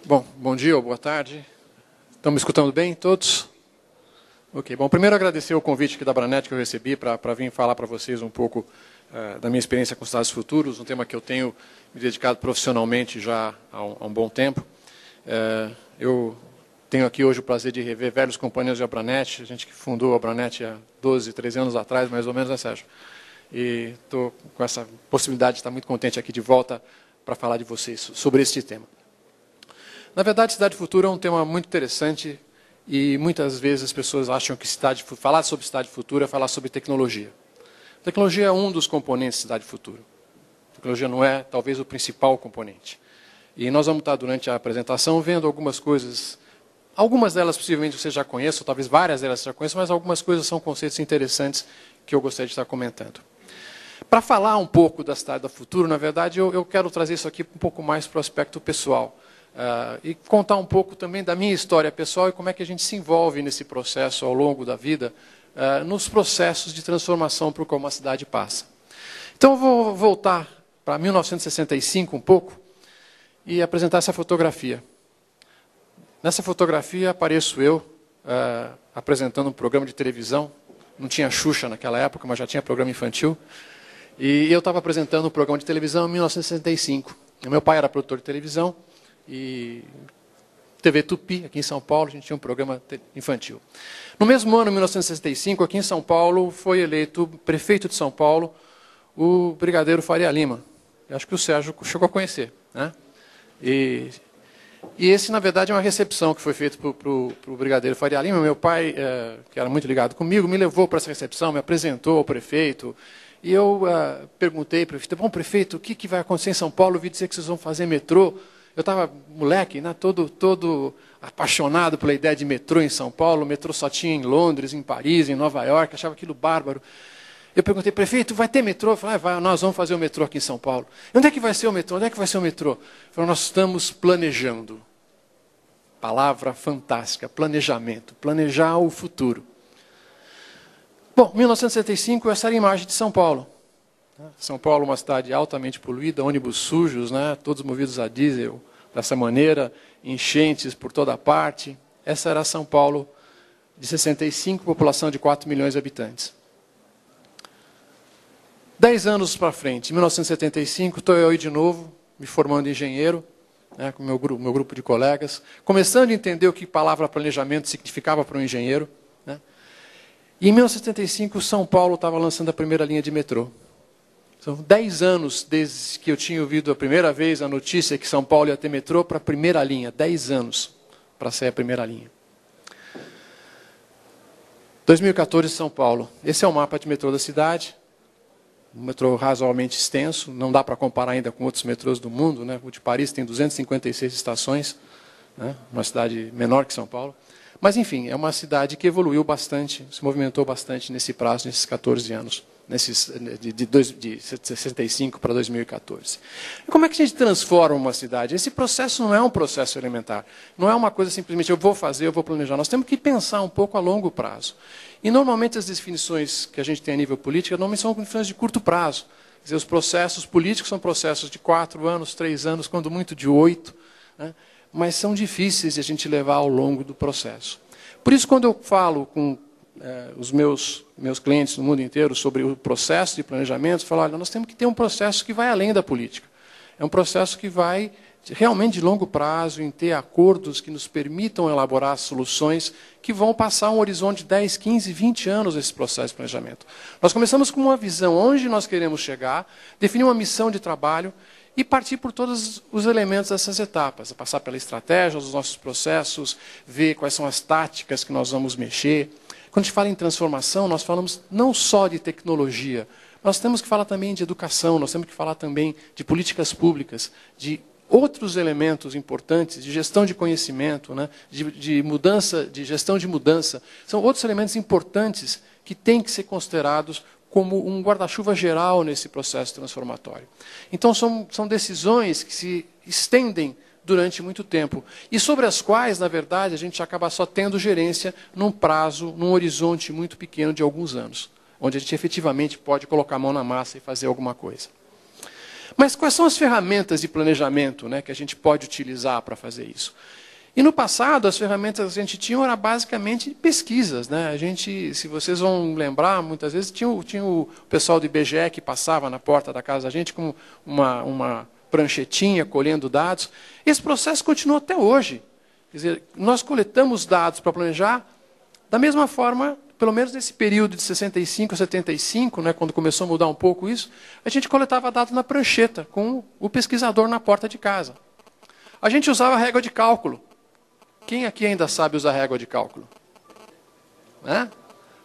Bom dia ou boa tarde. Estão me escutando bem, todos? Ok, bom, primeiro agradecer o convite aqui da Abranet que eu recebi para vir falar para vocês um pouco da minha experiência com cidades futuros, um tema que eu tenho me dedicado profissionalmente já há um bom tempo. Eu tenho aqui hoje o prazer de rever velhos companheiros de Abranet, a gente que fundou a Abranet há 12, 13 anos atrás, mais ou menos, né, Sérgio? E estou com essa possibilidade de estar muito contente aqui de volta para falar de vocês sobre este tema. Na verdade, cidade futura é um tema muito interessante e muitas vezes as pessoas acham que falar sobre cidade futura é falar sobre tecnologia. Tecnologia é um dos componentes de cidade futura. Tecnologia não é, talvez, o principal componente. E nós vamos estar, durante a apresentação, vendo algumas coisas. Algumas delas, possivelmente, você já conhece, ou talvez várias delas você já conheça, mas algumas coisas são conceitos interessantes que eu gostaria de estar comentando. Para falar um pouco da cidade do futuro, na verdade, eu quero trazer isso aqui um pouco mais para o aspecto pessoal. E contar um pouco também da minha história pessoal e como é que a gente se envolve nesse processo ao longo da vida, nos processos de transformação por como a cidade passa. Então eu vou voltar para 1965 um pouco e apresentar essa fotografia. Nessa fotografia apareço eu apresentando um programa de televisão. Não tinha Xuxa naquela época, mas já tinha programa infantil. E eu estava apresentando um programa de televisão em 1965. Meu pai era produtor de televisão. E TV Tupi, aqui em São Paulo, a gente tinha um programa infantil. No mesmo ano, 1965, aqui em São Paulo, foi eleito prefeito de São Paulo o brigadeiro Faria Lima. Eu acho que o Sérgio chegou a conhecer, né? E esse, na verdade, é uma recepção que foi feita para o brigadeiro Faria Lima. Meu pai, que era muito ligado comigo, me levou para essa recepção, me apresentou ao prefeito. E eu perguntei para o prefeito, bom, prefeito, o que vai acontecer em São Paulo? Eu ouvi dizer que vocês vão fazer metrô. Eu estava moleque, né, todo apaixonado pela ideia de metrô em São Paulo. O metrô só tinha em Londres, em Paris, em Nova York, achava aquilo bárbaro. Eu perguntei, prefeito, vai ter metrô? Eu falei, nós vamos fazer o metrô aqui em São Paulo. Onde é que vai ser o metrô? Onde é que vai ser o metrô? Ele falou, nós estamos planejando. Palavra fantástica, planejamento, planejar o futuro. Bom, 1975, essa era a imagem de São Paulo. São Paulo, uma cidade altamente poluída, ônibus sujos, né, todos movidos a diesel, dessa maneira, enchentes por toda parte. Essa era São Paulo de 65, população de 4 milhões de habitantes. 10 anos para frente, em 1975, estou eu aí de novo, me formando engenheiro, né, com meu grupo de colegas, começando a entender o que a palavra planejamento significava para um engenheiro. Né. E em 1975, São Paulo estava lançando a primeira linha de metrô. São 10 anos desde que eu tinha ouvido a primeira vez a notícia que São Paulo ia ter metrô para a primeira linha. 10 anos para ser a primeira linha. 2014, São Paulo. Esse é o mapa de metrô da cidade. Um metrô razoavelmente extenso. Não dá para comparar ainda com outros metrôs do mundo, né? O de Paris tem 256 estações. Né? Uma cidade menor que São Paulo. Mas, enfim, é uma cidade que evoluiu bastante, se movimentou bastante nesse prazo, nesses 14 anos. De 65 para 2014. E como é que a gente transforma uma cidade? Esse processo não é um processo elementar. Não é uma coisa simplesmente eu vou fazer, eu vou planejar. Nós temos que pensar um pouco a longo prazo. E normalmente as definições que a gente tem a nível político, normalmente são definições de curto prazo. Quer dizer, os processos políticos são processos de 4 anos, 3 anos, quando muito de 8. Né? Mas são difíceis de a gente levar ao longo do processo. Por isso, quando eu falo com os meus clientes no mundo inteiro sobre o processo de planejamento, eu falo, olha, nós temos que ter um processo que vai além da política. É um processo que vai realmente de longo prazo, em ter acordos que nos permitam elaborar soluções que vão passar um horizonte de 10, 15, 20 anos nesse processo de planejamento. Nós começamos com uma visão onde nós queremos chegar, definir uma missão de trabalho e partir por todos os elementos dessas etapas. Passar pela estratégia dos nossos processos, ver quais são as táticas que nós vamos mexer. Quando a gente fala em transformação, nós falamos não só de tecnologia, nós temos que falar também de educação, nós temos que falar também de políticas públicas, de outros elementos importantes, de gestão de conhecimento, né, de mudança, de gestão de mudança. São outros elementos importantes que têm que ser considerados como um guarda-chuva geral nesse processo transformatório. Então, são decisões que se estendem durante muito tempo, e sobre as quais, na verdade, a gente acaba só tendo gerência num prazo, num horizonte muito pequeno de alguns anos, onde a gente efetivamente pode colocar a mão na massa e fazer alguma coisa. Mas quais são as ferramentas de planejamento, né, que a gente pode utilizar para fazer isso? E no passado, as ferramentas que a gente tinha eram basicamente pesquisas, né? A gente, se vocês vão lembrar, muitas vezes tinha o pessoal do IBGE que passava na porta da casa da gente com uma pranchetinha, colhendo dados. Esse processo continua até hoje. Quer dizer, nós coletamos dados para planejar da mesma forma, pelo menos nesse período de 65 a 75, né, quando começou a mudar um pouco isso, a gente coletava dados na prancheta, com o pesquisador na porta de casa. A gente usava régua de cálculo. Quem aqui ainda sabe usar régua de cálculo? Né?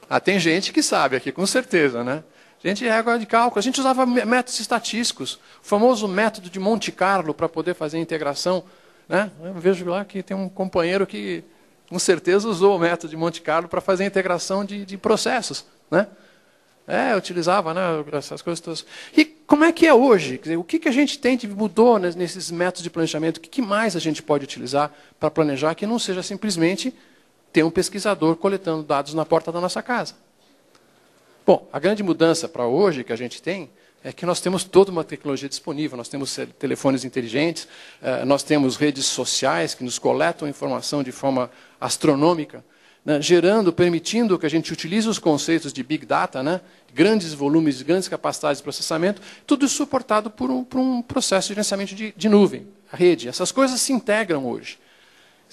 Ah, tem gente que sabe aqui, com certeza, né? Gente, régua de cálculo. A gente usava métodos estatísticos, o famoso método de Monte Carlo para poder fazer a integração. Né? Eu vejo lá que tem um companheiro que, com certeza, usou o método de Monte Carlo para fazer a integração de processos. Né? Eu utilizava, né, essas coisas todas. E como é que é hoje? Quer dizer, o que a gente tem de mudou nesses métodos de planejamento? O que mais a gente pode utilizar para planejar que não seja simplesmente ter um pesquisador coletando dados na porta da nossa casa? Bom, a grande mudança para hoje que a gente tem é que nós temos toda uma tecnologia disponível. Nós temos telefones inteligentes, nós temos redes sociais que nos coletam informação de forma astronômica, né, permitindo que a gente utilize os conceitos de Big Data, né, grandes volumes, grandes capacidades de processamento, tudo isso suportado por um processo de gerenciamento de nuvem, a rede. Essas coisas se integram hoje.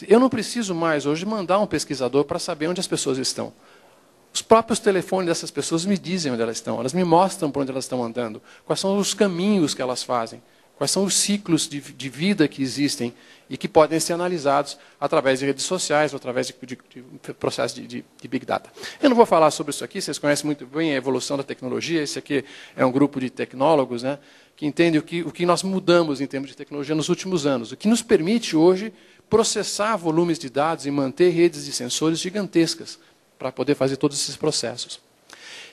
Eu não preciso mais hoje mandar um pesquisador para saber onde as pessoas estão. Os próprios telefones dessas pessoas me dizem onde elas estão, elas me mostram por onde elas estão andando, quais são os caminhos que elas fazem, quais são os ciclos de vida que existem e que podem ser analisados através de redes sociais ou através de processos de Big Data. Eu não vou falar sobre isso aqui, vocês conhecem muito bem a evolução da tecnologia. Esse aqui é um grupo de tecnólogos, né, que entendem o que nós mudamos em termos de tecnologia nos últimos anos, o que nos permite hoje processar volumes de dados e manter redes de sensores gigantescas para poder fazer todos esses processos.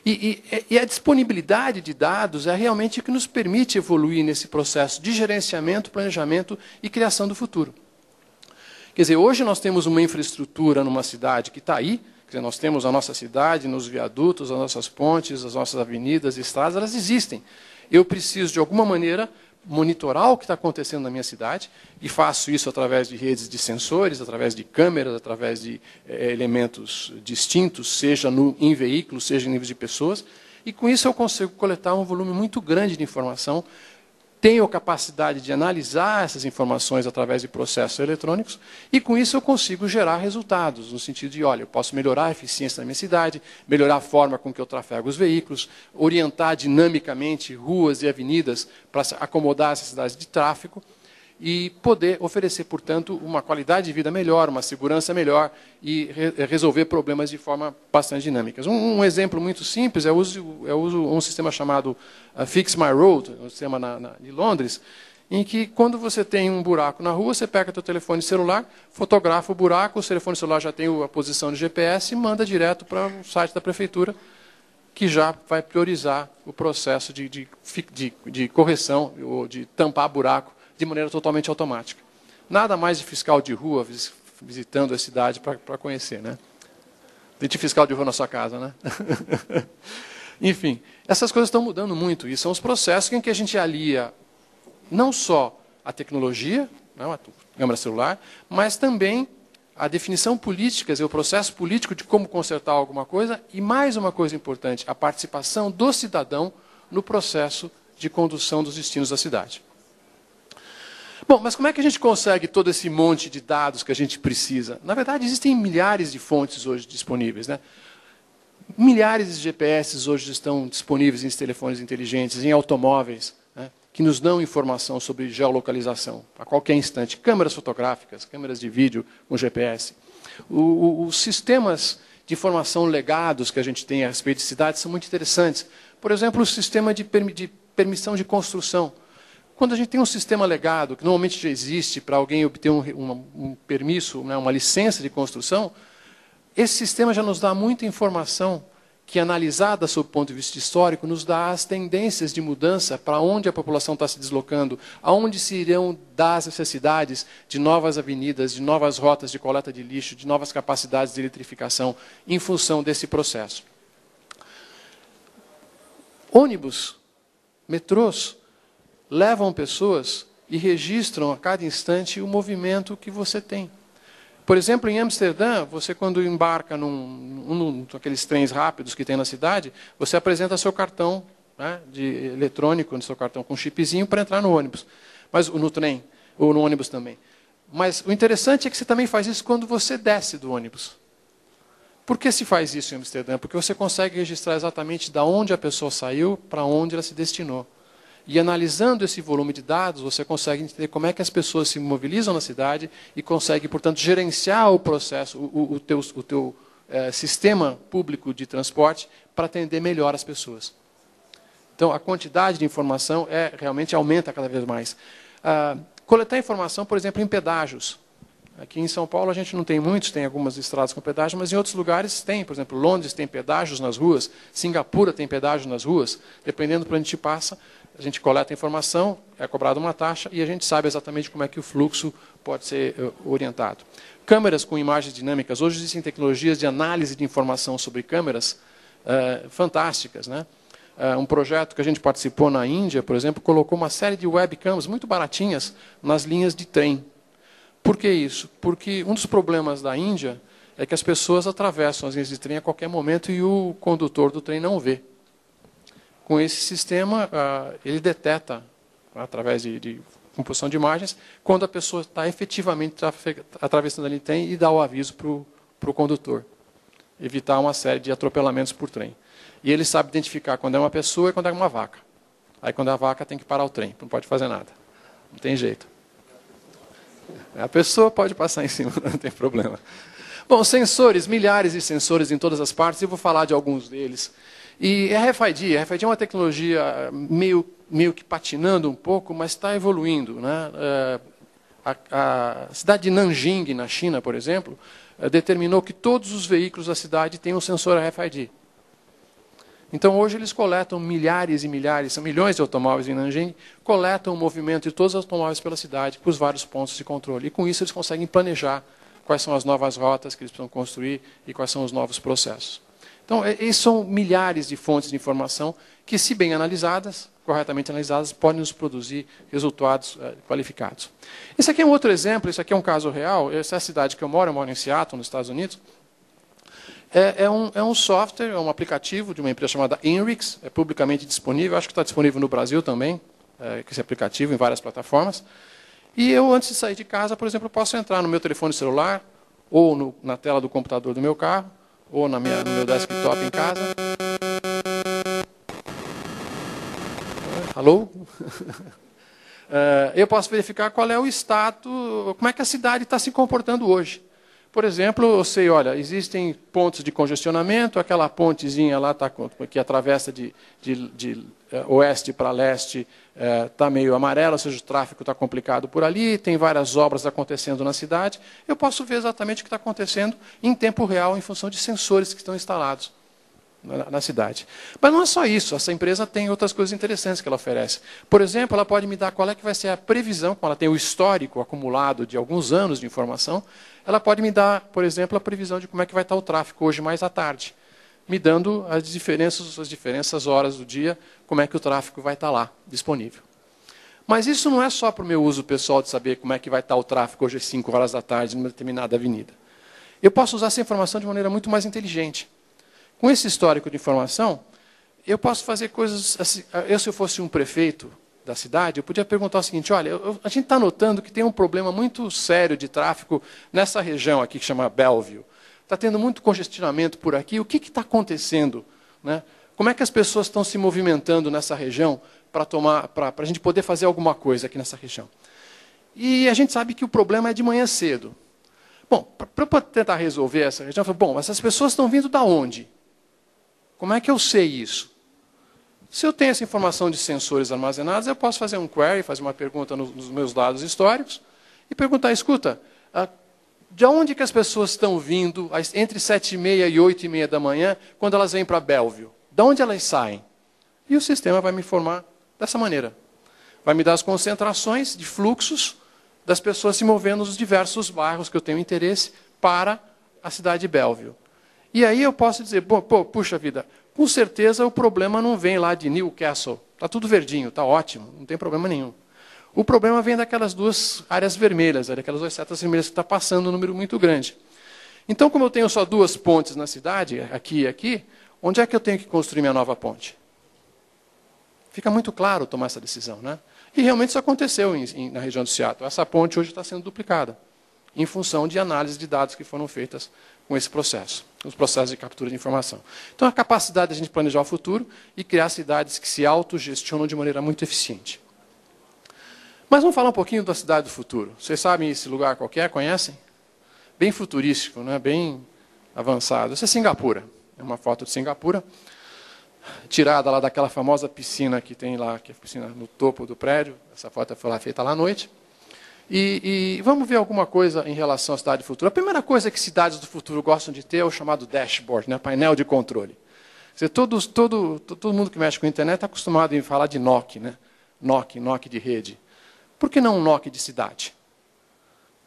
E a disponibilidade de dados é realmente o que nos permite evoluir nesse processo de gerenciamento, planejamento e criação do futuro. Quer dizer, hoje nós temos uma infraestrutura numa cidade que está aí, quer dizer, nós temos a nossa cidade, nos viadutos, as nossas pontes, as nossas avenidas, estradas, elas existem. Eu preciso, de alguma maneira, monitorar o que está acontecendo na minha cidade, e faço isso através de redes de sensores, através de câmeras, através de elementos distintos, seja em veículos, seja em níveis de pessoas, e com isso eu consigo coletar um volume muito grande de informação, tenho a capacidade de analisar essas informações através de processos eletrônicos, e com isso eu consigo gerar resultados, no sentido de, olha, eu posso melhorar a eficiência da minha cidade, melhorar a forma com que eu trafego os veículos, orientar dinamicamente ruas e avenidas para acomodar essas cidades de tráfego, e poder oferecer, portanto, uma qualidade de vida melhor, uma segurança melhor e resolver problemas de forma bastante dinâmica. Um exemplo muito simples eu uso um sistema chamado Fix My Road, um sistema de Londres, em que, quando você tem um buraco na rua, você pega seu telefone celular, fotografa o buraco, o telefone celular já tem a posição de GPS e manda direto para o site da prefeitura, que já vai priorizar o processo de correção ou de tampar buraco de maneira totalmente automática. Nada mais de fiscal de rua visitando a cidade para conhecer, né? Tem fiscal de rua na sua casa, né? Enfim, essas coisas estão mudando muito, e são os processos em que a gente alia não só a tecnologia, não, a câmera celular, mas também a definição política, quer dizer, o processo político de como consertar alguma coisa, e mais uma coisa importante, a participação do cidadão no processo de condução dos destinos da cidade. Bom, mas como é que a gente consegue todo esse monte de dados que a gente precisa? Na verdade, existem milhares de fontes hoje disponíveis, né? Milhares de GPS hoje estão disponíveis em telefones inteligentes, em automóveis, né, que nos dão informação sobre geolocalização a qualquer instante. Câmeras fotográficas, câmeras de vídeo com GPS. Os sistemas de informação legados que a gente tem a respeito de cidades são muito interessantes. Por exemplo, o sistema de permissão de construção. Quando a gente tem um sistema legado, que normalmente já existe para alguém obter um permisso, né, uma licença de construção, esse sistema já nos dá muita informação que, analisada sob o ponto de vista histórico, nos dá as tendências de mudança para onde a população está se deslocando, aonde se irão dar as necessidades de novas avenidas, de novas rotas de coleta de lixo, de novas capacidades de eletrificação, em função desse processo. Ônibus, metrôs, levam pessoas e registram a cada instante o movimento que você tem. Por exemplo, em Amsterdã, você quando embarca num daqueles trens rápidos que tem na cidade, você apresenta seu cartão, né, eletrônico, seu cartão com chipzinho para entrar no ônibus, mas no trem, ou no ônibus também. Mas o interessante é que você também faz isso quando você desce do ônibus. Por que se faz isso em Amsterdã? Porque você consegue registrar exatamente de onde a pessoa saiu para onde ela se destinou. E analisando esse volume de dados, você consegue entender como é que as pessoas se mobilizam na cidade e consegue, portanto, gerenciar o processo, o teu sistema público de transporte para atender melhor as pessoas. Então, a quantidade de informação realmente aumenta cada vez mais. Coletar informação, por exemplo, em pedágios. Aqui em São Paulo a gente não tem muitos, tem algumas estradas com pedágio, mas em outros lugares tem. Por exemplo, Londres tem pedágios nas ruas, Singapura tem pedágio nas ruas. Dependendo por onde a gente passa, a gente coleta a informação, é cobrada uma taxa e a gente sabe exatamente como é que o fluxo pode ser orientado. Câmeras com imagens dinâmicas. Hoje existem tecnologias de análise de informação sobre câmeras fantásticas, né? Um projeto que a gente participou na Índia, por exemplo, colocou uma série de webcams muito baratinhas nas linhas de trem. Por que isso? Porque um dos problemas da Índia é que as pessoas atravessam as linhas de trem a qualquer momento e o condutor do trem não vê. Com esse sistema, ele deteta, através de composição de imagens, quando a pessoa está efetivamente atravessando a linha de trem e dá o aviso para o condutor. Evitar uma série de atropelamentos por trem. E ele sabe identificar quando é uma pessoa e quando é uma vaca. Aí quando é a vaca tem que parar o trem, não pode fazer nada. Não tem jeito. A pessoa pode passar em cima, não tem problema. Bom, sensores, milhares de sensores em todas as partes, eu vou falar de alguns deles. E a RFID é uma tecnologia meio que patinando um pouco, mas está evoluindo, né? A cidade de Nanjing, na China, por exemplo, determinou que todos os veículos da cidade têm um sensor RFID. Então, hoje eles coletam milhares e milhares, são milhões de automóveis em Nanjing, coletam o movimento de todos os automóveis pela cidade, para os vários pontos de controle. E com isso eles conseguem planejar quais são as novas rotas que eles precisam construir e quais são os novos processos. Então, esses são milhares de fontes de informação que, se bem analisadas, corretamente analisadas, podem nos produzir resultados qualificados. Esse aqui é um outro exemplo, esse aqui é um caso real. Essa é a cidade que eu moro em Seattle, nos Estados Unidos. É um software, é um aplicativo de uma empresa chamada Inrix, é publicamente disponível, acho que está disponível no Brasil também, esse aplicativo em várias plataformas. E eu, antes de sair de casa, por exemplo, posso entrar no meu telefone celular, ou na tela do computador do meu carro, ou no meu desktop em casa. Alô? Eu posso verificar qual é o status, como é que a cidade está se comportando hoje. Por exemplo, eu sei, olha, existem pontos de congestionamento, aquela pontezinha lá que atravessa de oeste para leste está meio amarela, ou seja, o tráfego está complicado por ali, tem várias obras acontecendo na cidade. Eu posso ver exatamente o que está acontecendo em tempo real, em função de sensores que estão instalados na cidade. Mas não é só isso, essa empresa tem outras coisas interessantes que ela oferece. Por exemplo, ela pode me dar qual é que vai ser a previsão, quando ela tem o histórico acumulado de alguns anos de informação, ela pode me dar, por exemplo, a previsão de como é que vai estar o tráfego hoje mais à tarde, me dando as diferenças horas do dia, como é que o tráfego vai estar lá, disponível. Mas isso não é só para o meu uso pessoal de saber como é que vai estar o tráfego hoje às 5 horas da tarde, numa determinada avenida. Eu posso usar essa informação de maneira muito mais inteligente. Com esse histórico de informação, eu posso fazer coisas assim. Se eu fosse um prefeito da cidade, eu podia perguntar o seguinte, olha, a gente está notando que tem um problema muito sério de tráfego nessa região aqui que chama Bellevue. Está tendo muito congestionamento por aqui, o que está acontecendo? Né? Como é que as pessoas estão se movimentando nessa região para a gente poder fazer alguma coisa aqui nessa região? E a gente sabe que o problema é de manhã cedo. Bom, para eu tentar resolver essa região, eu falei, bom, essas pessoas estão vindo da onde? Como é que eu sei isso? Se eu tenho essa informação de sensores armazenados, eu posso fazer um query, fazer uma pergunta nos meus dados históricos e perguntar, escuta, de onde que as pessoas estão vindo entre 7h30 e 8h30 da manhã, quando elas vêm para Bellevue? De onde elas saem? E o sistema vai me informar dessa maneira. Vai me dar as concentrações de fluxos das pessoas se movendo nos diversos bairros que eu tenho interesse para a cidade de Bellevue. E aí eu posso dizer, puxa vida, com certeza o problema não vem lá de Newcastle, Está tudo verdinho, está ótimo, não tem problema nenhum. O problema vem daquelas duas áreas vermelhas, daquelas duas setas vermelhas que está passando um número muito grande. Então, como eu tenho só 2 pontes na cidade, aqui e aqui, onde é que eu tenho que construir minha nova ponte? Fica muito claro tomar essa decisão, né? E realmente isso aconteceu na região do Seattle. Essa ponte hoje está sendo duplicada, em função de análise de dados que foram feitas com esse processo, os processos de captura de informação. Então, a capacidade de a gente planejar o futuro e criar cidades que se autogestionam de maneira muito eficiente. Mas vamos falar um pouquinho da cidade do futuro. Vocês sabem esse lugar qualquer? Conhecem? Bem futurístico, né? Bem avançado. Isso é Singapura. É uma foto de Singapura, tirada lá daquela famosa piscina que tem lá, que é a piscina no topo do prédio. Essa foto foi feita lá à noite. E vamos ver alguma coisa em relação à cidade do futuro. A primeira coisa que cidades do futuro gostam de ter é o chamado dashboard, né? Painel de controle. Quer dizer, todo mundo que mexe com a internet está acostumado a falar de NOC, né? NOC de rede. Por que não um NOC de cidade?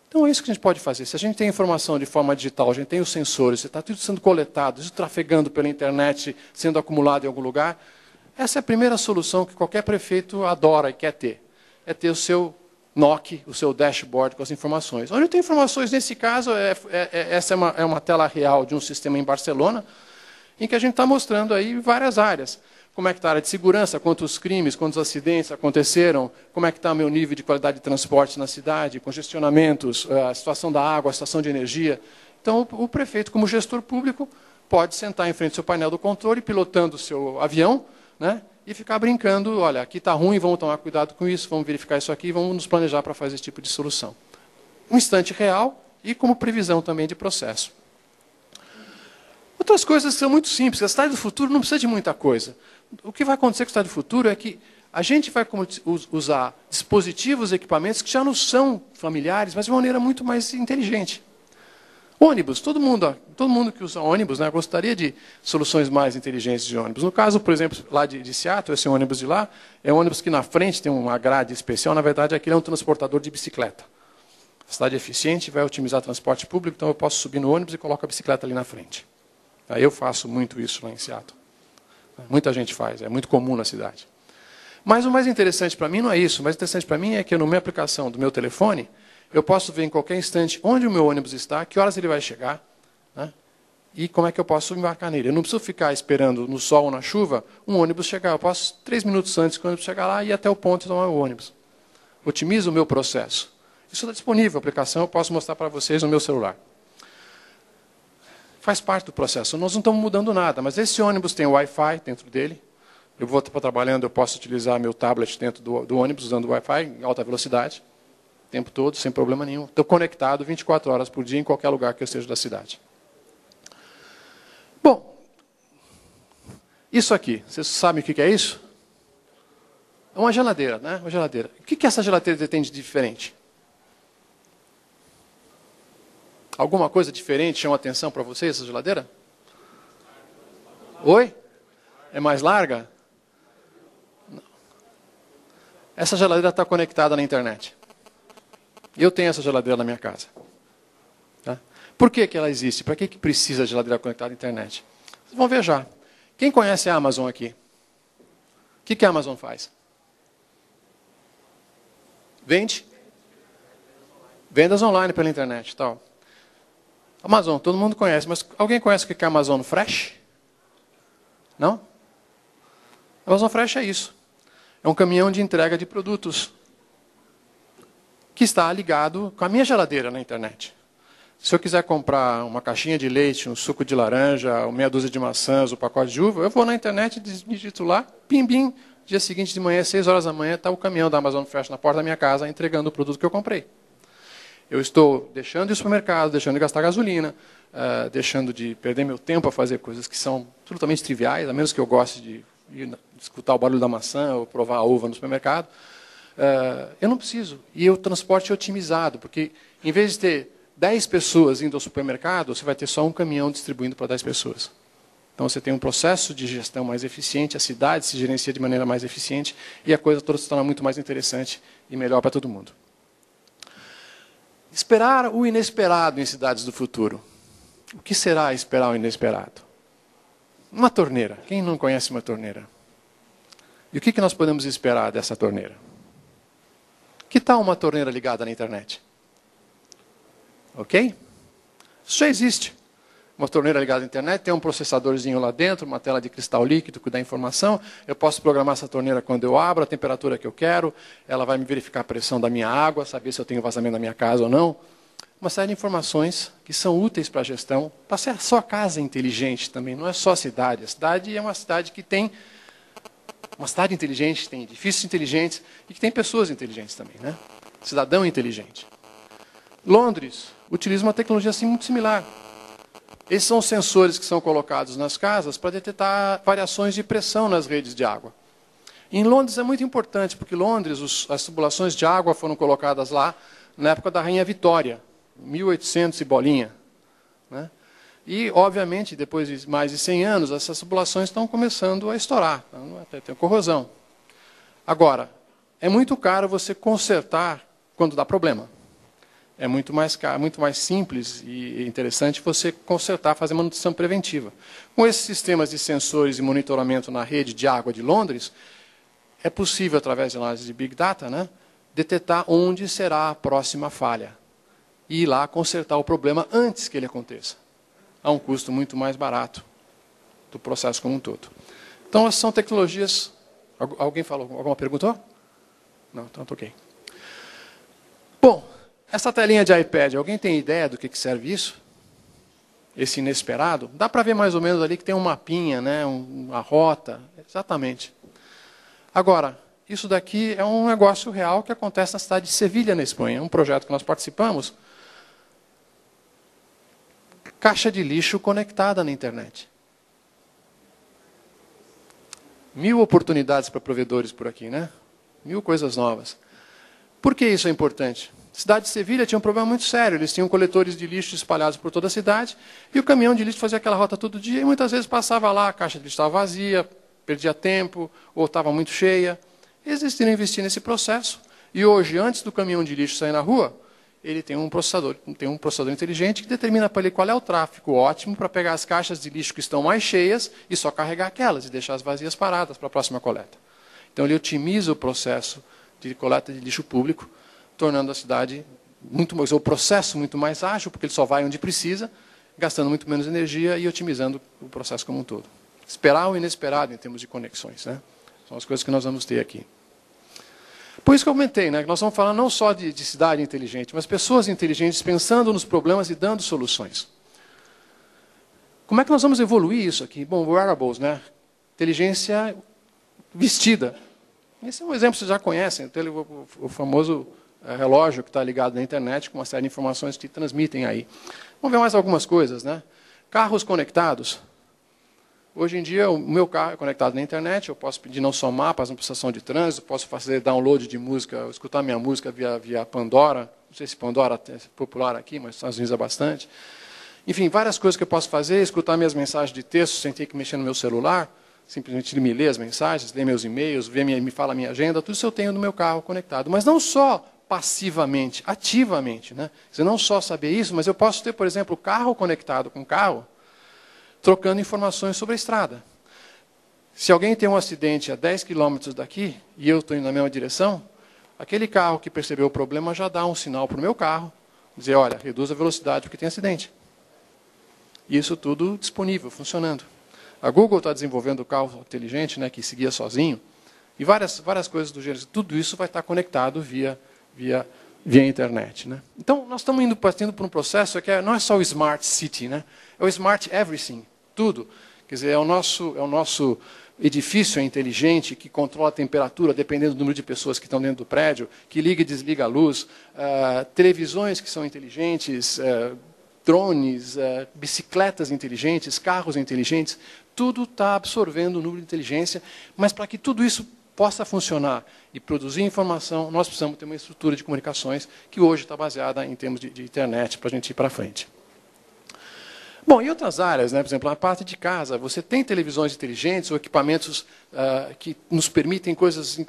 Então é isso que a gente pode fazer. Se a gente tem informação de forma digital, a gente tem os sensores, está tudo sendo coletado, tudo trafegando pela internet, sendo acumulado em algum lugar, essa é a primeira solução que qualquer prefeito adora e quer ter. É ter o seu NOC, o seu dashboard com as informações. Onde tem informações, nesse caso, essa é uma tela real de um sistema em Barcelona, em que a gente está mostrando aí várias áreas. Como é que está a área de segurança, quantos crimes, quantos acidentes aconteceram, como é que está o meu nível de qualidade de transporte na cidade, congestionamentos, a situação da água, a situação de energia. Então, o prefeito, como gestor público, pode sentar em frente ao seu painel do controle, pilotando o seu avião, né, e ficar brincando, olha, aqui está ruim, vamos tomar cuidado com isso, vamos verificar isso aqui, vamos nos planejar para fazer esse tipo de solução. Um instante real e como previsão também de processo. Outras coisas que são muito simples. A cidade do futuro não precisa de muita coisa. O que vai acontecer com a cidade do futuro é que a gente vai usar dispositivos, equipamentos que já não são familiares, mas de uma maneira muito mais inteligente. Ônibus, todo mundo que usa ônibus, né, gostaria de soluções mais inteligentes de ônibus. No caso, por exemplo, lá de Seattle, esse ônibus de lá, é um ônibus que na frente tem uma grade especial, na verdade aquilo é um transportador de bicicleta. A cidade é eficiente, vai otimizar o transporte público, então eu posso subir no ônibus e coloco a bicicleta ali na frente. Aí eu faço muito isso lá em Seattle. Muita gente faz, é muito comum na cidade. Mas o mais interessante para mim não é isso. O mais interessante para mim é que, na minha aplicação do meu telefone, eu posso ver em qualquer instante onde o meu ônibus está, que horas ele vai chegar, né, e como é que eu posso embarcar nele. Eu não preciso ficar esperando no sol ou na chuva um ônibus chegar. Eu posso, 3 minutos antes que o ônibus chegar lá, ir até o ponto e tomar o ônibus. Otimiza o meu processo. Isso está disponível, a aplicação, eu posso mostrar para vocês no meu celular. Faz parte do processo. Nós não estamos mudando nada, mas esse ônibus tem Wi-Fi dentro dele. Eu vou estar trabalhando, eu posso utilizar meu tablet dentro do ônibus, usando Wi-Fi em alta velocidade, o tempo todo, sem problema nenhum. Estou conectado 24 horas por dia em qualquer lugar que eu esteja da cidade. Bom, isso aqui, vocês sabem o que é isso? É uma geladeira, né? Uma geladeira. O que essa geladeira tem de diferente? Alguma coisa diferente chama atenção para vocês, essa geladeira? Oi? É mais larga? Não. Essa geladeira está conectada na internet. Eu tenho essa geladeira na minha casa. Tá? Por que ela existe? Para que precisa de geladeira conectada à internet? Vocês vão ver já. Quem conhece a Amazon aqui? O que a Amazon faz? Vende? Vendas online pela internet. Tal. Amazon, todo mundo conhece, mas alguém conhece o que é Amazon Fresh? Não? Amazon Fresh é isso. É um caminhão de entrega de produtos que está ligado com a minha geladeira na internet. Se eu quiser comprar uma caixinha de leite, um suco de laranja, meia dúzia de maçãs, um pacote de uva, eu vou na internet, digito lá, bim, bim, dia seguinte de manhã, 6 horas da manhã, está o caminhão da Amazon Fresh na porta da minha casa, entregando o produto que eu comprei. Eu estou deixando de ir ao supermercado, deixando de gastar gasolina, deixando de perder meu tempo a fazer coisas que são absolutamente triviais, a menos que eu goste de escutar o barulho da maçã ou provar a uva no supermercado. Eu não preciso. E o transporte é otimizado, porque em vez de ter 10 pessoas indo ao supermercado, você vai ter só um caminhão distribuindo para 10 pessoas. Então você tem um processo de gestão mais eficiente, a cidade se gerencia de maneira mais eficiente e a coisa toda se torna muito mais interessante e melhor para todo mundo. Esperar o inesperado em cidades do futuro. O que será esperar o inesperado? Uma torneira. Quem não conhece uma torneira? E o que nós podemos esperar dessa torneira? Que tal uma torneira ligada na internet? Ok? Isso já existe. Uma torneira ligada à internet, tem um processadorzinho lá dentro, uma tela de cristal líquido que dá informação. Eu posso programar essa torneira quando eu abro, a temperatura que eu quero. Ela vai me verificar a pressão da minha água, saber se eu tenho vazamento na minha casa ou não. Uma série de informações que são úteis para a gestão. Para ser só casa inteligente também, não é só cidade. A cidade é uma cidade que tem... Uma cidade inteligente, tem edifícios inteligentes e que tem pessoas inteligentes também, né? Cidadão inteligente. Londres utiliza uma tecnologia assim muito similar. Esses são os sensores que são colocados nas casas para detectar variações de pressão nas redes de água. Em Londres é muito importante, porque em Londres as tubulações de água foram colocadas lá na época da Rainha Vitória, 1800 e bolinha. Né? E, obviamente, depois de mais de 100 anos, essas tubulações estão começando a estourar, até tem corrosão. Agora, é muito caro você consertar quando dá problema. É muito mais simples e interessante você consertar, fazer manutenção preventiva. Com esses sistemas de sensores e monitoramento na rede de água de Londres, é possível, através de análise de Big Data, né, detectar onde será a próxima falha. E ir lá consertar o problema antes que ele aconteça. A um custo muito mais barato do processo como um todo. Então, essas são tecnologias... Alguém falou? Alguma perguntou? Não, então ok. Bom... Essa telinha de iPad, alguém tem ideia do que serve isso? Esse inesperado? Dá para ver mais ou menos ali que tem um mapinha, né? Uma rota. Exatamente. Agora, isso daqui é um negócio real que acontece na cidade de Sevilha, na Espanha. Um projeto que nós participamos. Caixa de lixo conectada na internet. 1000 oportunidades para provedores por aqui, né? 1000 coisas novas. Por que isso é importante? A cidade de Sevilha tinha um problema muito sério. Eles tinham coletores de lixo espalhados por toda a cidade, e o caminhão de lixo fazia aquela rota todo dia, e muitas vezes passava lá, a caixa de lixo estava vazia, perdia tempo, ou estava muito cheia. Eles decidiram investir nesse processo, e hoje, antes do caminhão de lixo sair na rua, ele tem um processador inteligente que determina para ele qual é o tráfego ótimo para pegar as caixas de lixo que estão mais cheias e só carregar aquelas, e deixar as vazias paradas para a próxima coleta. Então ele otimiza o processo de coleta de lixo público, tornando a cidade o processo muito mais ágil, porque ele só vai onde precisa, gastando muito menos energia e otimizando o processo como um todo. Esperar o inesperado em termos de conexões, né? São as coisas que nós vamos ter aqui. Por isso que eu comentei, né? Que nós vamos falar não só de cidade inteligente, mas pessoas inteligentes pensando nos problemas e dando soluções. Como é que nós vamos evoluir isso aqui? Bom, wearables, né? Inteligência vestida. Esse é um exemplo que vocês já conhecem, o famoso relógio que está ligado na internet com uma série de informações que transmitem aí. Vamos ver mais algumas coisas, né? Carros conectados. Hoje em dia, o meu carro é conectado na internet, eu posso pedir não só mapas, não prestação de trânsito, posso fazer download de música, escutar minha música via Pandora. Não sei se Pandora é popular aqui, mas nos Estados Unidos é bastante. Enfim, várias coisas que eu posso fazer, escutar minhas mensagens de texto sem ter que mexer no meu celular, simplesmente ele me lê as mensagens, lê meus e-mails, me fala a minha agenda, tudo isso eu tenho no meu carro conectado. Mas não só passivamente, ativamente. Né? Você não só saber isso, mas eu posso ter, por exemplo, o carro conectado com o carro, trocando informações sobre a estrada. Se alguém tem um acidente a 10 quilômetros daqui, e eu estou indo na mesma direção, aquele carro que percebeu o problema já dá um sinal para o meu carro, dizer, olha, reduz a velocidade porque tem acidente. E isso tudo disponível, funcionando. A Google está desenvolvendo o carro inteligente, né, que seguia sozinho, e várias coisas do gênero. Tudo isso vai estar conectado via internet. Né? Então, nós estamos partindo por um processo que não é só o Smart City, né? É o Smart Everything, tudo. Quer dizer, é o nosso edifício inteligente que controla a temperatura, dependendo do número de pessoas que estão dentro do prédio, que liga e desliga a luz, televisões que são inteligentes, drones, bicicletas inteligentes, carros inteligentes, tudo está absorvendo o número de inteligência, mas para que tudo isso possa funcionar e produzir informação, nós precisamos ter uma estrutura de comunicações que hoje está baseada em termos de internet para a gente ir para frente. Bom, em outras áreas, né, por exemplo, na parte de casa, você tem televisões inteligentes ou equipamentos que nos permitem coisas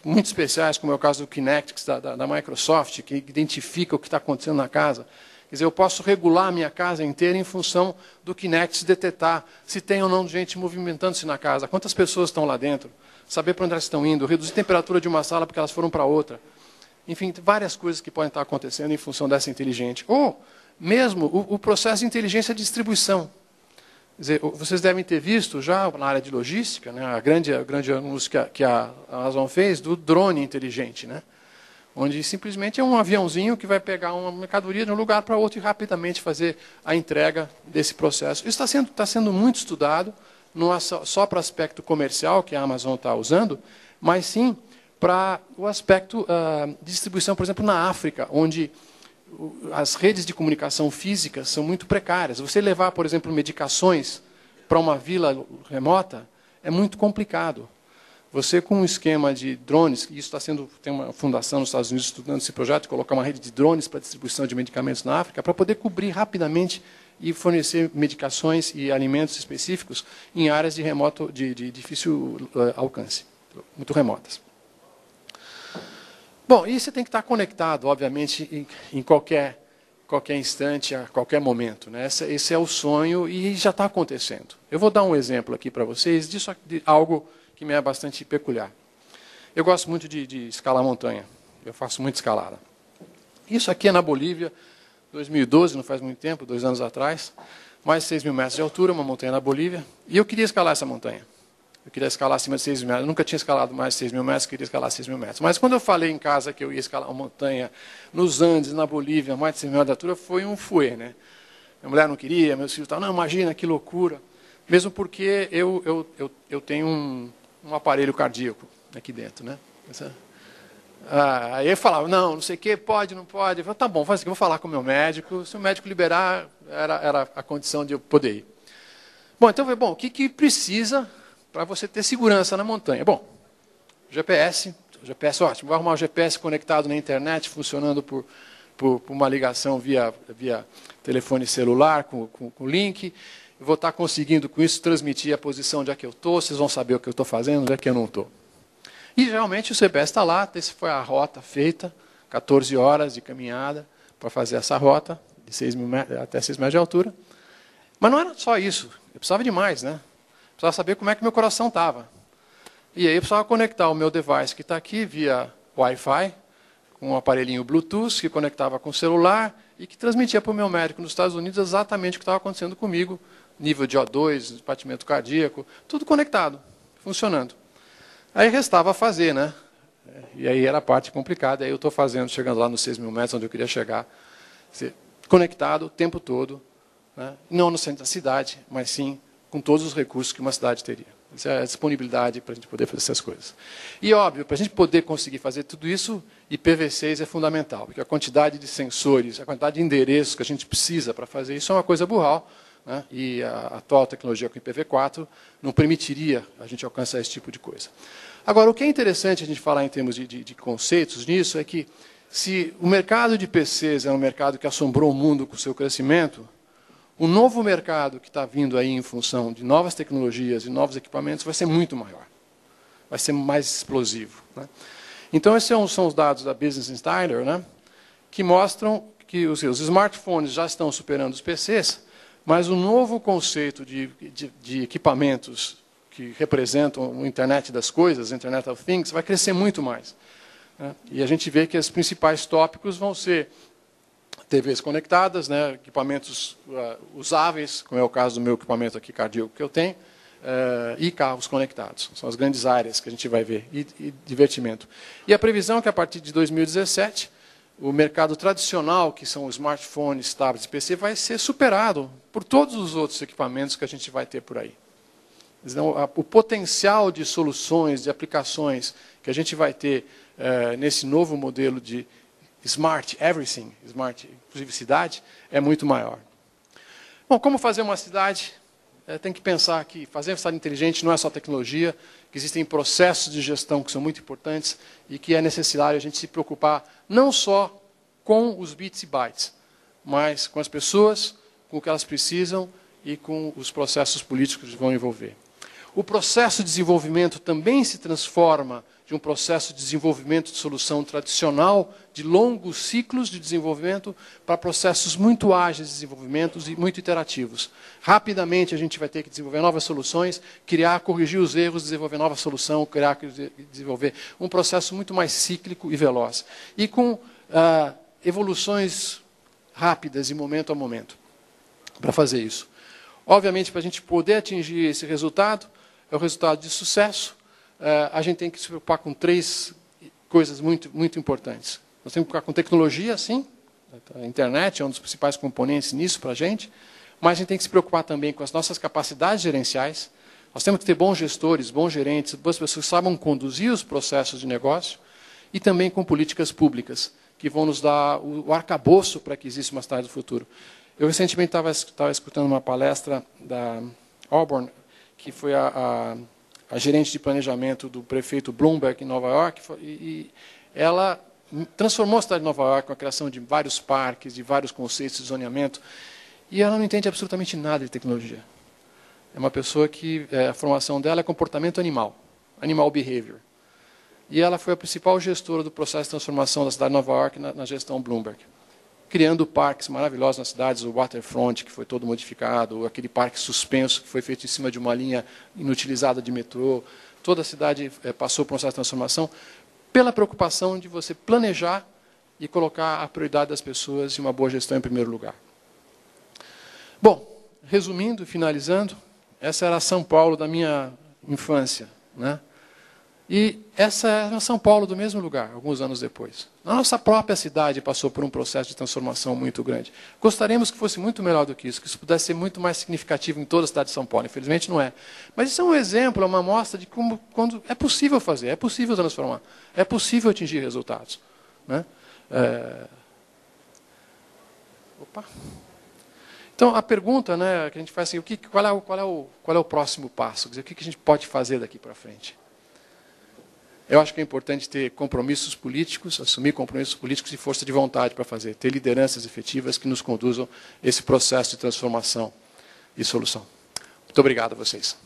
muito especiais, como é o caso do Kinect da Microsoft, que identifica o que está acontecendo na casa. Quer Quer dizer, eu posso regular a minha casa inteira em função do Kinect detectar se tem ou não gente movimentando-se na casa, quantas pessoas estão lá dentro, saber para onde elas estão indo, reduzir a temperatura de uma sala porque elas foram para outra. Enfim, várias coisas que podem estar acontecendo em função dessa inteligente. Ou mesmo o processo de inteligência de distribuição. Quer dizer, vocês devem ter visto já na área de logística, né, a grande anúncio que a Amazon fez do drone inteligente, né, onde simplesmente é um aviãozinho que vai pegar uma mercadoria de um lugar para outro e rapidamente fazer a entrega desse processo. Isso está sendo muito estudado, não é só para o aspecto comercial que a Amazon está usando, mas sim para o aspecto de distribuição, por exemplo, na África, onde as redes de comunicação física são muito precárias. Você levar, por exemplo, medicações para uma vila remota é muito complicado. Você, com um esquema de drones, e isso tem uma fundação nos Estados Unidos estudando esse projeto, colocar uma rede de drones para distribuição de medicamentos na África, para poder cobrir rapidamente e fornecer medicações e alimentos específicos em áreas de difícil alcance, muito remotas. Bom, e você tem que estar conectado, obviamente, em qualquer instante, a qualquer momento, né? Esse é o sonho e já está acontecendo. Eu vou dar um exemplo aqui para vocês de algo que me é bastante peculiar. Eu gosto muito de escalar montanha. Eu faço muita escalada. Isso aqui é na Bolívia, 2012, não faz muito tempo, 2 anos atrás. Mais de 6.000 metros de altura, uma montanha na Bolívia. E eu queria escalar essa montanha. Eu queria escalar acima de 6.000 metros. Eu nunca tinha escalado mais de 6.000 metros, queria escalar 6.000 metros. Mas quando eu falei em casa que eu ia escalar uma montanha nos Andes, na Bolívia, mais de 6.000 metros de altura, foi um fuê, né? Minha mulher não queria, meus filhos estavam, não, imagina, que loucura. Mesmo porque eu tenho um aparelho cardíaco aqui dentro, né? Aí eu falava, não sei o que, pode, não pode. Eu falei, tá bom, faz o que, vou falar com o meu médico. Se o médico liberar, era a condição de eu poder ir. Bom, então, o que precisa para você ter segurança na montanha? Bom, GPS ótimo. Vou arrumar o GPS conectado na internet, funcionando por uma ligação via telefone celular, com link. Eu vou estar conseguindo, com isso, transmitir a posição onde é que eu estou, vocês vão saber o que eu estou fazendo, onde é que eu não estou. E, realmente, o GPS está lá, essa foi a rota feita, 14 horas de caminhada para fazer essa rota, de 6.000 metros, até 6 metros de altura. Mas não era só isso, eu precisava de mais, né? Precisava saber como é que meu coração estava. E aí eu precisava conectar o meu device que está aqui via Wi-Fi, com um aparelhinho Bluetooth que conectava com o celular e que transmitia para o meu médico nos Estados Unidos exatamente o que estava acontecendo comigo, nível de O2, batimento cardíaco, tudo conectado, funcionando. Aí restava fazer, né? E aí era a parte complicada, aí eu estou fazendo, chegando lá nos 6.000 metros, onde eu queria chegar, conectado o tempo todo, né? Não no centro da cidade, mas sim com todos os recursos que uma cidade teria. Essa é a disponibilidade para a gente poder fazer essas coisas. E, óbvio, para a gente poder conseguir fazer tudo isso, IPv6 é fundamental, porque a quantidade de sensores, a quantidade de endereços que a gente precisa para fazer isso é uma coisa burral, né? E a atual tecnologia com IPv4 não permitiria a gente alcançar esse tipo de coisa. Agora, o que é interessante a gente falar em termos de conceitos nisso é que, se o mercado de PCs é um mercado que assombrou o mundo com o seu crescimento, o novo mercado que está vindo aí em função de novas tecnologias e novos equipamentos vai ser muito maior. Vai ser mais explosivo, né? Então, esses são os dados da Business Insider, né, que mostram que os smartphones já estão superando os PCs, mas o novo conceito de equipamentos que representam a Internet das Coisas, Internet of Things, vai crescer muito mais, né? E a gente vê que os principais tópicos vão ser TVs conectadas, né, equipamentos usáveis, como é o caso do meu equipamento aqui cardíaco que eu tenho, e carros conectados. São as grandes áreas que a gente vai ver, e divertimento. E a previsão é que, a partir de 2017, o mercado tradicional, que são os smartphones, tablets e PC, vai ser superado por todos os outros equipamentos que a gente vai ter por aí. Então, o potencial de soluções, de aplicações que a gente vai ter nesse novo modelo de Smart Everything, Smart inclusive cidade, é muito maior. Bom, como fazer uma cidade? Tem que pensar que fazer uma cidade inteligente não é só tecnologia, que existem processos de gestão que são muito importantes e que é necessário a gente se preocupar não só com os bits e bytes, mas com as pessoas, com o que elas precisam e com os processos políticos que vão envolver. O processo de desenvolvimento também se transforma de um processo de desenvolvimento de solução tradicional, de longos ciclos de desenvolvimento, para processos muito ágeis de desenvolvimento e muito iterativos. Rapidamente a gente vai ter que desenvolver novas soluções, criar, corrigir os erros, desenvolver nova solução, criar, desenvolver um processo muito mais cíclico e veloz. E com evoluções rápidas e momento a momento para fazer isso. Obviamente, para a gente poder atingir esse resultado, é o resultado de sucesso, a gente tem que se preocupar com 3 coisas muito importantes. Nós temos que preocupar com tecnologia, sim. A internet é um dos principais componentes nisso para a gente, mas a gente tem que se preocupar também com as nossas capacidades gerenciais. Nós temos que ter bons gestores, bons gerentes, boas pessoas que saibam conduzir os processos de negócio e também com políticas públicas, que vão nos dar o arcabouço para que exista uma cidade do futuro. Eu recentemente estava escutando uma palestra da Auburn, que foi a gerente de planejamento do prefeito Bloomberg em Nova York, e ela transformou a cidade de Nova York com a criação de vários parques, de vários conceitos de zoneamento, e ela não entende absolutamente nada de tecnologia. É uma pessoa que a formação dela é comportamento animal, animal behavior. E ela foi a principal gestora do processo de transformação da cidade de Nova York na gestão Bloomberg, criando parques maravilhosos nas cidades, o Waterfront, que foi todo modificado, aquele parque suspenso, que foi feito em cima de uma linha inutilizada de metrô. Toda a cidade passou por um processo de transformação pela preocupação de você planejar e colocar a prioridade das pessoas e uma boa gestão em primeiro lugar. Bom, resumindo, finalizando, essa era a São Paulo da minha infância, né? E essa é a São Paulo do mesmo lugar, alguns anos depois. A nossa própria cidade passou por um processo de transformação muito grande. Gostaríamos que fosse muito melhor do que isso pudesse ser muito mais significativo em toda a cidade de São Paulo. Infelizmente não é. Mas isso é um exemplo, é uma amostra de como quando é possível fazer, é possível transformar, é possível atingir resultados, né? Então, a pergunta, né, que a gente faz assim, qual é o próximo passo? Quer dizer, o que a gente pode fazer daqui para frente? Eu acho que é importante ter compromissos políticos, assumir compromissos políticos e força de vontade para fazer, ter lideranças efetivas que nos conduzam a esse processo de transformação e solução. Muito obrigado a vocês.